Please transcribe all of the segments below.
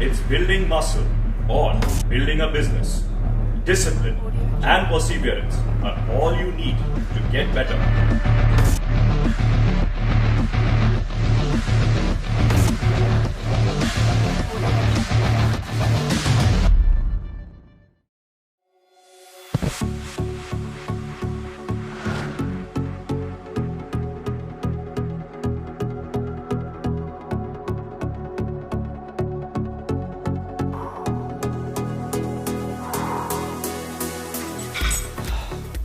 It's building muscle or building a business. Discipline and perseverance are all you need to get better.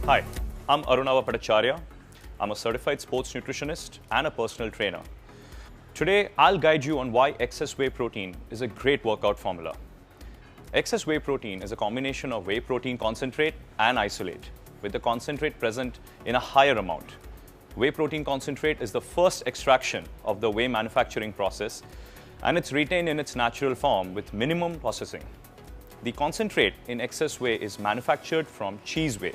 Hi, I'm Arunava Bhattacharya. I'm a certified sports nutritionist and a personal trainer. Today, I'll guide you on why excess whey protein is a great workout formula. Excess whey protein is a combination of whey protein concentrate and isolate, with the concentrate present in a higher amount. Whey protein concentrate is the first extraction of the whey manufacturing process, and it's retained in its natural form with minimum processing. The concentrate in excess whey is manufactured from cheese whey,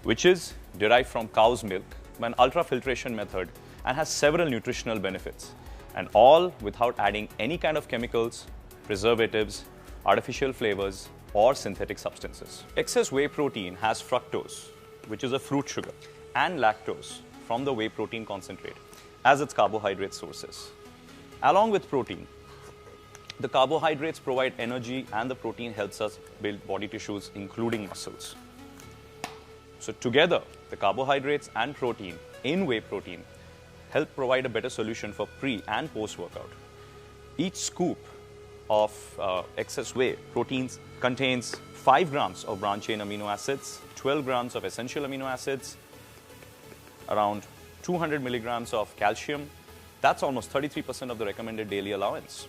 which is derived from cow's milk by an ultrafiltration method and has several nutritional benefits, and all without adding any kind of chemicals, preservatives, artificial flavors, or synthetic substances. Excess whey protein has fructose, which is a fruit sugar, and lactose from the whey protein concentrate as its carbohydrate sources. Along with protein, the carbohydrates provide energy and the protein helps us build body tissues, including muscles. So together, the carbohydrates and protein in whey protein help provide a better solution for pre and post-workout. Each scoop of excess whey proteins contains 5 grams of branched-chain amino acids, 12 grams of essential amino acids, around 200 milligrams of calcium. That's almost 33% of the recommended daily allowance.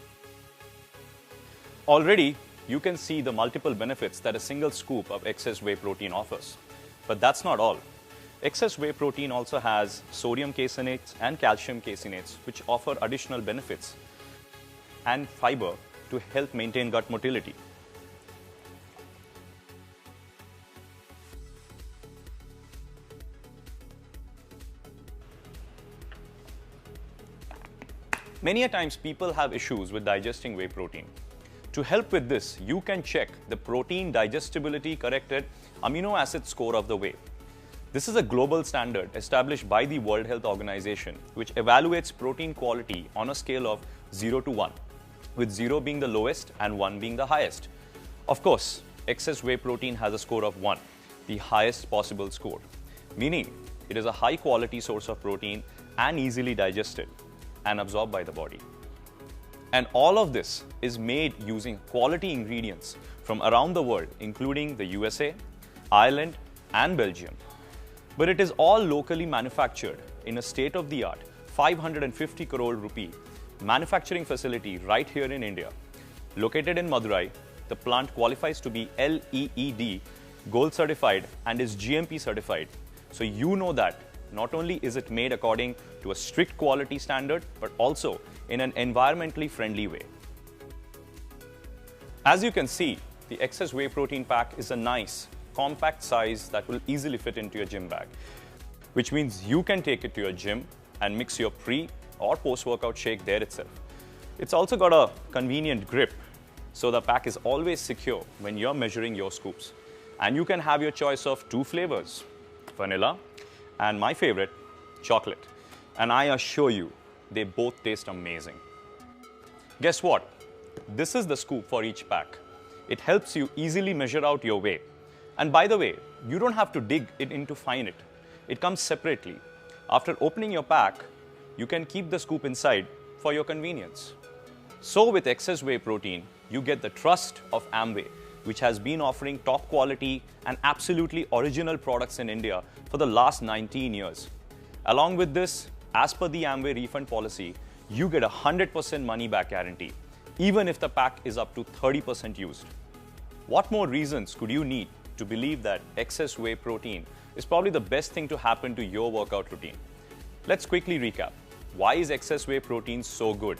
Already, you can see the multiple benefits that a single scoop of excess whey protein offers. But that's not all. Excess whey protein also has sodium caseinates and calcium caseinates, which offer additional benefits, and fiber to help maintain gut motility. Many a times people have issues with digesting whey protein. To help with this, you can check the protein digestibility corrected amino acid score of the whey. This is a global standard established by the World Health Organization, which evaluates protein quality on a scale of 0 to 1, with 0 being the lowest and 1 being the highest. Of course, excess whey protein has a score of 1, the highest possible score, meaning it is a high quality source of protein and easily digested and absorbed by the body. And all of this is made using quality ingredients from around the world, including the USA, Ireland, and Belgium. But it is all locally manufactured in a state-of-the-art 550 crore rupee manufacturing facility right here in India. Located in Madurai, the plant qualifies to be LEED Gold certified and is GMP certified. So you know that not only is it made according to a strict quality standard, but also in an environmentally friendly way. As you can see, the excess whey protein pack is a nice, compact size that will easily fit into your gym bag, which means you can take it to your gym and mix your pre or post-workout shake there itself. It's also got a convenient grip, so the pack is always secure when you're measuring your scoops. And you can have your choice of 2 flavors, vanilla and my favorite, chocolate. And I assure you, they both taste amazing. Guess what? This is the scoop for each pack. It helps you easily measure out your whey. And by the way, you don't have to dig it in to find it. It comes separately. After opening your pack, you can keep the scoop inside for your convenience. So with excess whey protein, you get the trust of Amway, which has been offering top quality and absolutely original products in India for the last 19 years. Along with this, as per the Amway refund policy, you get a 100% money back guarantee, even if the pack is up to 30% used. What more reasons could you need to believe that excess whey protein is probably the best thing to happen to your workout routine? Let's quickly recap. Why is excess whey protein so good?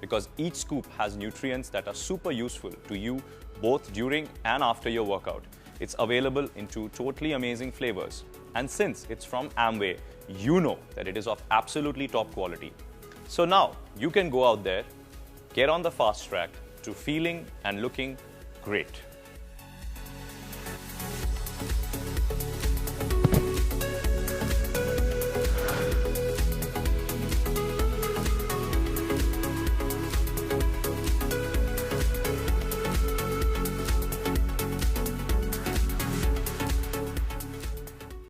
Because each scoop has nutrients that are super useful to you both during and after your workout. It's available in 2 totally amazing flavors. And since it's from Amway, you know that it is of absolutely top quality. So now you can go out there, get on the fast track to feeling and looking great.